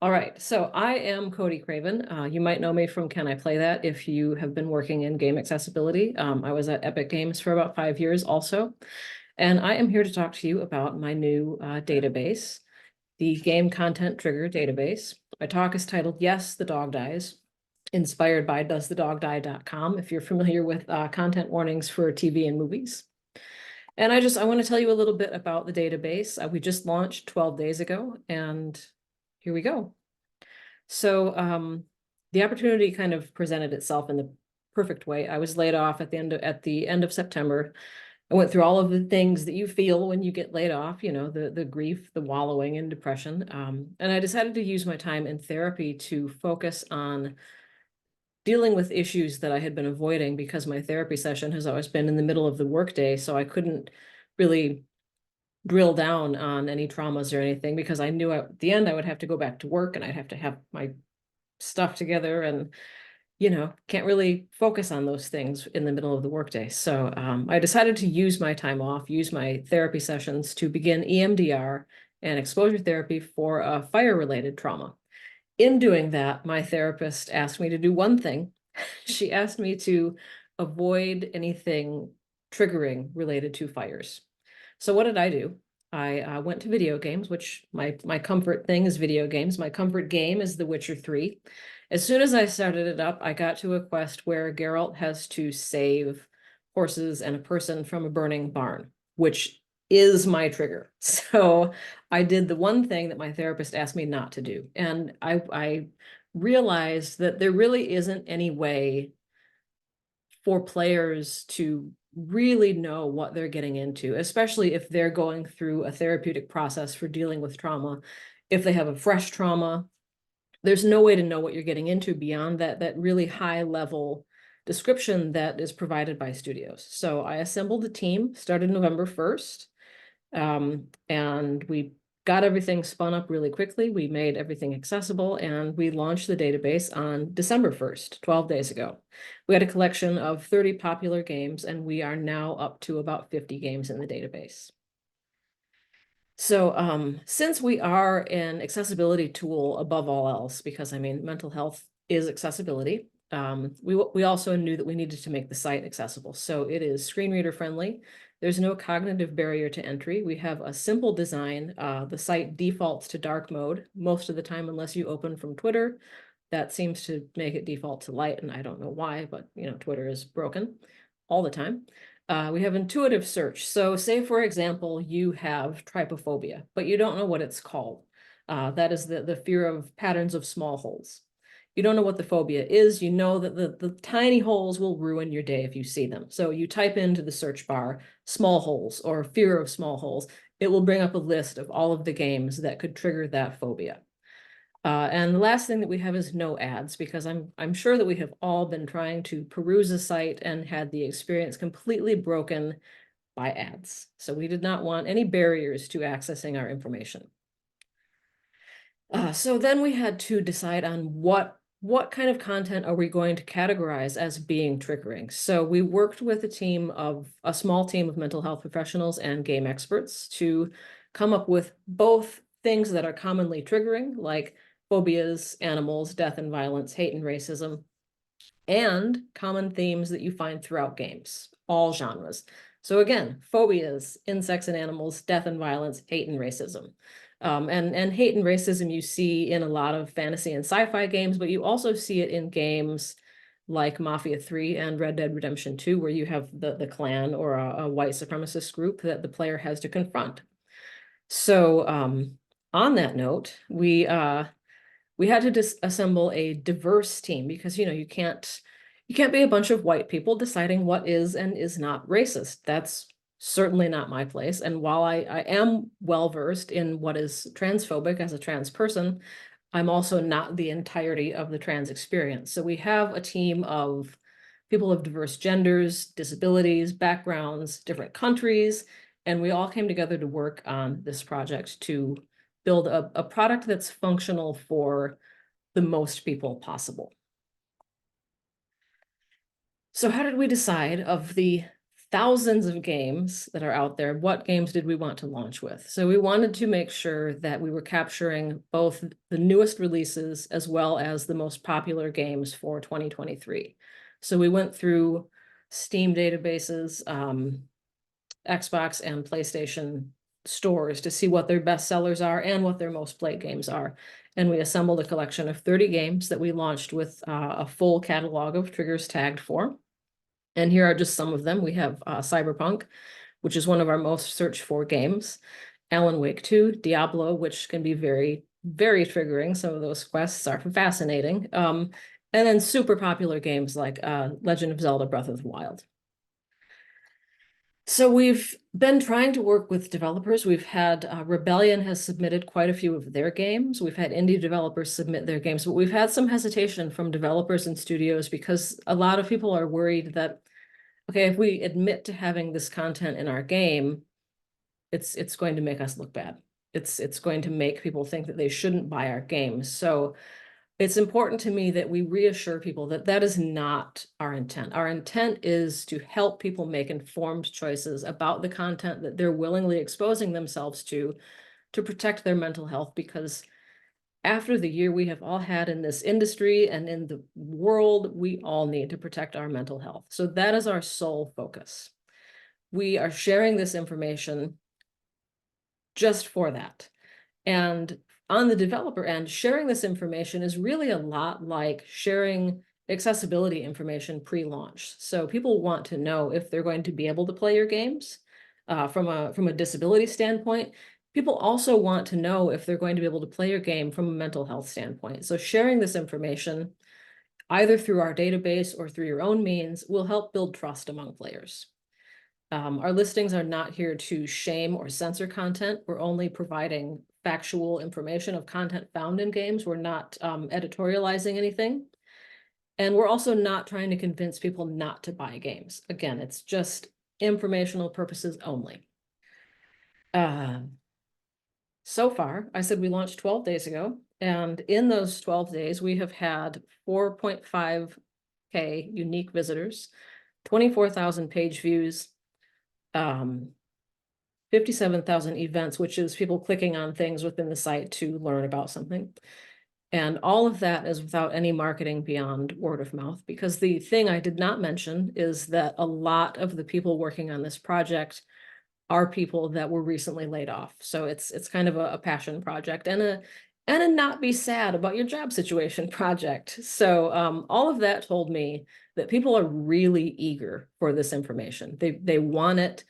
All right, so I am Coty Craven. You might know me from Can I Play That if you have been working in game accessibility. I was at Epic Games for about 5 years also, and I am here to talk to you about my new database, the Game Content Trigger database. My talk is titled Yes, the Dog Dies, inspired by doesthedogdie.com if you're familiar with content warnings for TV and movies. And I want to tell you a little bit about the database. We just launched 12 days ago, and here we go. So the opportunity kind of presented itself in the perfect way. I was laid off at the end of September. I went through all of the things that you feel when you get laid off, you know, the grief, the wallowing and depression. And I decided to use my time in therapy to focus on dealing with issues that I had been avoiding because my therapy session has always been in the middle of the workday. So I couldn't really drill down on any traumas or anything because I knew at the end I would have to go back to work and I'd have to have my stuff together and, you know, can't really focus on those things in the middle of the workday. So I decided to use my time off, use my therapy sessions to begin EMDR and exposure therapy for a fire-related trauma. In doing that, my therapist asked me to do one thing. She asked me to avoid anything triggering related to fires. So what did I do? I went to video games, which my comfort thing is video games. My comfort game is The Witcher 3. As soon as I started it up, I got to a quest where Geralt has to save horses and a person from a burning barn, which is my trigger. So I did the one thing that my therapist asked me not to do. And I realized that there really isn't any way for players to really know what they're getting into, especially if they're going through a therapeutic process for dealing with trauma. If they have a fresh trauma, there's no way to know what you're getting into beyond that really high level description that is provided by studios. So I assembled a team, started November 1st, and we got everything spun up really quickly. We made everything accessible and we launched the database on December 1st, 12 days ago. We had a collection of 30 popular games and we are now up to about 50 games in the database. So since we are an accessibility tool above all else, because I mean, mental health is accessibility, we also knew that we needed to make the site accessible. So it is screen reader friendly. There's no cognitive barrier to entry. We have a simple design. The site defaults to dark mode most of the time, unless you open from Twitter. That seems to make it default to light, and I don't know why, but you know, Twitter is broken all the time. We have intuitive search. So say, for example, you have trypophobia, but you don't know what it's called. That is the fear of patterns of small holes. You don't know what the phobia is. You know that the tiny holes will ruin your day if you see them. So you type into the search bar, small holes or fear of small holes. It will bring up a list of all of the games that could trigger that phobia. And the last thing that we have is no ads, because I'm sure that we have all been trying to peruse a site and had the experience completely broken by ads. So we did not want any barriers to accessing our information. So then we had to decide on what kind of content are we going to categorize as being triggering. So we worked with a small team of mental health professionals and game experts to come up with both things that are commonly triggering, like phobias, animals, death and violence, hate and racism, and common themes that you find throughout games, all genres. So again, phobias, insects and animals, death and violence, hate and racism. And hate and racism you see in a lot of fantasy and sci-fi games, but you also see it in games like Mafia 3 and Red Dead Redemption 2, where you have the clan or a white supremacist group that the player has to confront. So on that note, we had to disassemble a diverse team because, you know, you can't be a bunch of white people deciding what is and is not racist. That's certainly not my place. And while I am well-versed in what is transphobic as a trans person, I'm also not the entirety of the trans experience. So we have a team of people of diverse genders, disabilities, backgrounds, different countries, and we all came together to work on this project to build a product that's functional for the most people possible. So how did we decide of the thousands of games that are out there, what games did we want to launch with? So we wanted to make sure that we were capturing both the newest releases as well as the most popular games for 2023. So we went through Steam databases, Xbox and PlayStation stores to see what their best sellers are and what their most played games are. And we assembled a collection of 30 games that we launched with a full catalog of triggers tagged for. And here are just some of them. We have Cyberpunk, which is one of our most searched for games. Alan Wake 2, Diablo, which can be very, very triggering. Some of those quests are fascinating. And then super popular games like Legend of Zelda Breath of the Wild. So we've been trying to work with developers. We've had Rebellion has submitted quite a few of their games. We've had indie developers submit their games, but we've had some hesitation from developers and studios because a lot of people are worried that, okay, if we admit to having this content in our game, it's going to make us look bad. It's going to make people think that they shouldn't buy our games. So it's important to me that we reassure people that that is not our intent. Our intent is to help people make informed choices about the content that they're willingly exposing themselves to protect their mental health, because after the year we have all had in this industry and in the world, we all need to protect our mental health. So that is our sole focus. We are sharing this information just for that. And on the developer end, sharing this information is really a lot like sharing accessibility information pre-launch. So people want to know if they're going to be able to play your games from a disability standpoint. People also want to know if they're going to be able to play your game from a mental health standpoint. So sharing this information, either through our database or through your own means, will help build trust among players. Our listings are not here to shame or censor content. We're only providing factual information of content found in games. We're not editorializing anything. And we're also not trying to convince people not to buy games. Again, it's just informational purposes only. So far, I said we launched 12 days ago, and in those 12 days, we have had 4.5K unique visitors, 24,000 page views, 57,000 events, which is people clicking on things within the site to learn about something. And all of that is without any marketing beyond word of mouth, because the thing I did not mention is that a lot of the people working on this project are people that were recently laid off. So it's kind of a passion project and a not be sad about your job situation project. So all of that told me that people are really eager for this information. They want it.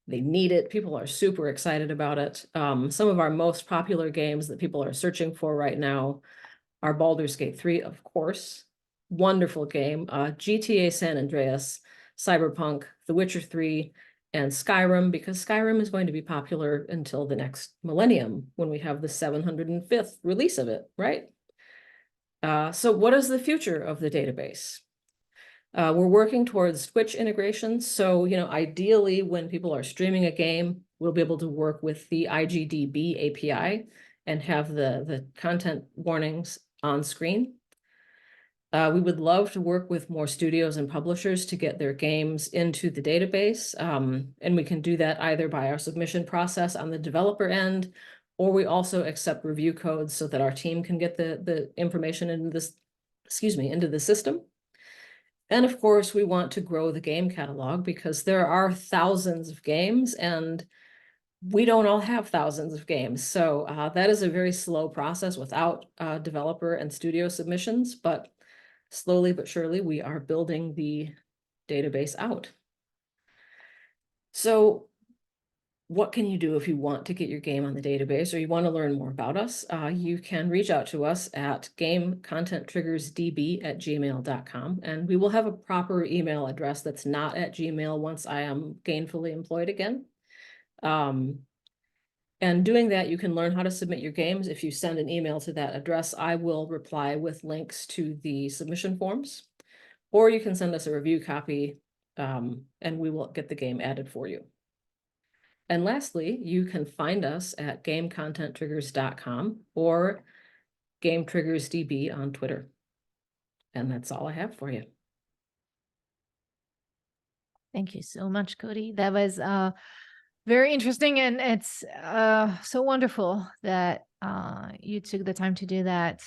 They need it. People are super excited about it. Some of our most popular games that people are searching for right now are Baldur's Gate 3, of course. Wonderful game. GTA San Andreas, Cyberpunk, The Witcher 3, and Skyrim, because Skyrim is going to be popular until the next millennium when we have the 705th release of it, right? So what is the future of the database? We're working towards Twitch integrations. So, ideally when people are streaming a game, we'll be able to work with the IGDB API and have the content warnings on screen. We would love to work with more studios and publishers to get their games into the database. And we can do that either by our submission process on the developer end, or we also accept review codes so that our team can get the information into this, into the system. And of course, we want to grow the game catalog because there are thousands of games and we don't all have thousands of games. So that is a very slow process without developer and studio submissions, but slowly but surely we are building the database out. So what can you do if you want to get your game on the database or you want to learn more about us? You can reach out to us at gamecontenttriggersdb@gmail.com, and we will have a proper email address that's not at Gmail once I am gainfully employed again. And doing that, you can learn how to submit your games. If you send an email to that address, I will reply with links to the submission forms, or you can send us a review copy and we will get the game added for you. And lastly, you can find us at gamecontenttriggers.com or GameTriggersDB on Twitter. And that's all I have for you. Thank you so much, Coty. That was very interesting, and it's so wonderful that you took the time to do that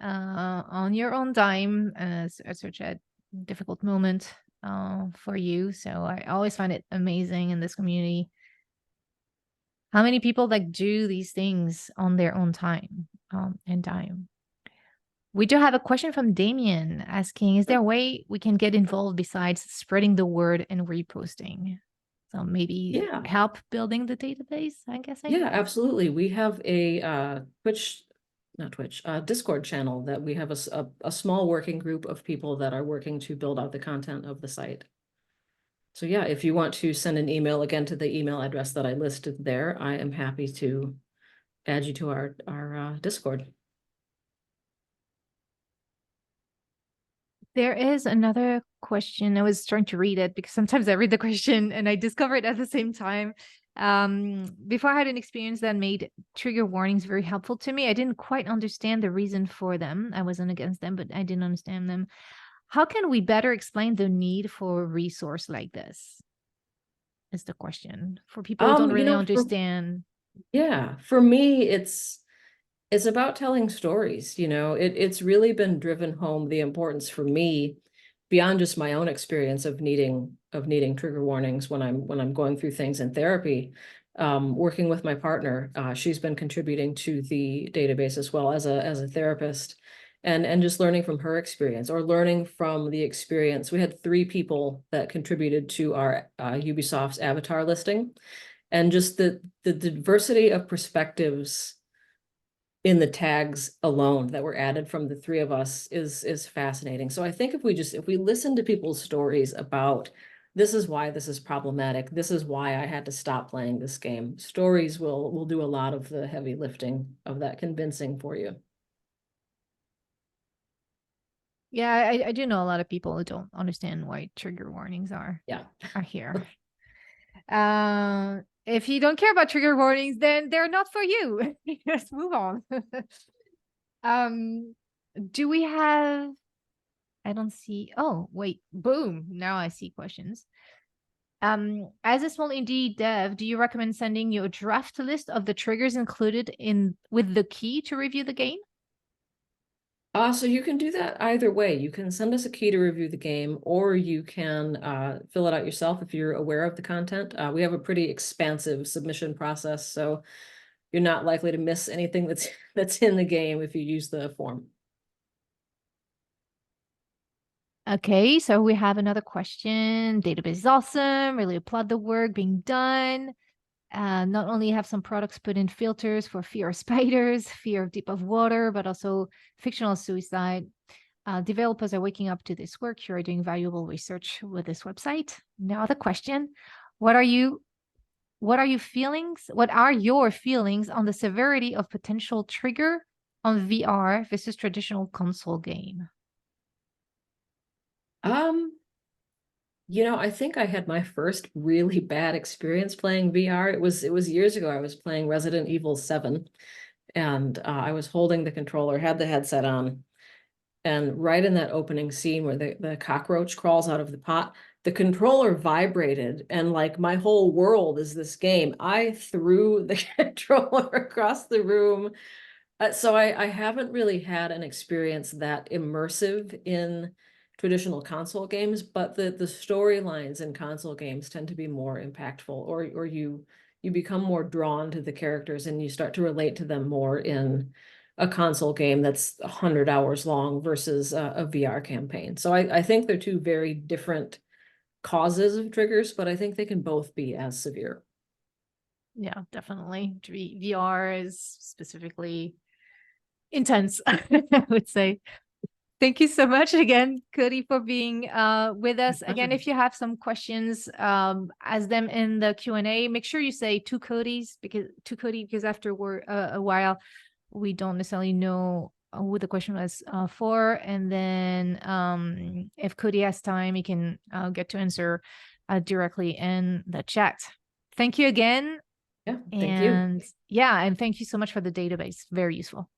on your own time at such a difficult moment for you. So I always find it amazing in this community how many people like do these things on their own time and dime. We do have a question from Damien asking, is there a way we can get involved besides spreading the word and reposting? So maybe Yeah. help building the database, I'm guessing. Yeah, absolutely. We have a Discord channel that we have a small working group of people that are working to build out the content of the site. So yeah, if you want to send an email again to the email address that I listed there, I am happy to add you to our Discord. There is another question. I was trying to read it because sometimes I read the question and I discover it at the same time. Before I had an experience that made trigger warnings very helpful to me. I didn't quite understand the reason for them. I wasn't against them, but I didn't understand them. How can we better explain the need for a resource like this? Is the question for people who don't really understand. For me, it's about telling stories, it's really been driven home the importance for me beyond just my own experience of needing trigger warnings when I'm going through things in therapy. Working with my partner, she's been contributing to the database as well as a therapist, and just learning from her experience or learning from the experience. We had 3 people that contributed to our Ubisoft's avatar listing, and just the diversity of perspectives in the tags alone that were added from the 3 of us is fascinating. So I think if we listen to people's stories about this is why this is problematic, this is why I had to stop playing this game, stories will do a lot of the heavy lifting of that convincing for you. Yeah, I do know a lot of people who don't understand why trigger warnings are here. If you don't care about trigger warnings, then they're not for you. Just move on. Do we have, I don't see, oh, wait, boom. Now I see questions. As a small indie dev, do you recommend sending you a draft list of the triggers included with the key to review the game? So you can do that either way. You can send us a key to review the game, or you can fill it out yourself if you're aware of the content. We have a pretty expansive submission process, so you're not likely to miss anything that's in the game if you use the form. Okay, so we have another question. Database is awesome. Really applaud the work being done. Not only have some products put in filters for fear of spiders, fear of deep of water, but also fictional suicide. Developers are waking up to this work. You are doing valuable research with this website. Now the question, what are your feelings on the severity of potential trigger on VR versus traditional console game? I think I had my first really bad experience playing VR. It was years ago. I was playing Resident Evil 7, and I was holding the controller, had the headset on, and right in that opening scene where the cockroach crawls out of the pot, the controller vibrated, and like my whole world is this game. I threw the controller across the room. So I haven't really had an experience that immersive in traditional console games, but the storylines in console games tend to be more impactful, or you become more drawn to the characters and you start to relate to them more in a console game that's 100 hours long versus a VR campaign. So I think they're 2 very different causes of triggers, but I think they can both be as severe. Yeah, definitely. VR is specifically intense, I would say. Thank you so much again, Coty, for being with us. Again, if you have some questions, ask them in the Q&A. Make sure you say to Coty because after a while, we don't necessarily know who the question was for. And then if Coty has time, he can get to answer directly in the chat. Thank you again. Yeah, thank you. Yeah, and thank you so much for the database. Very useful.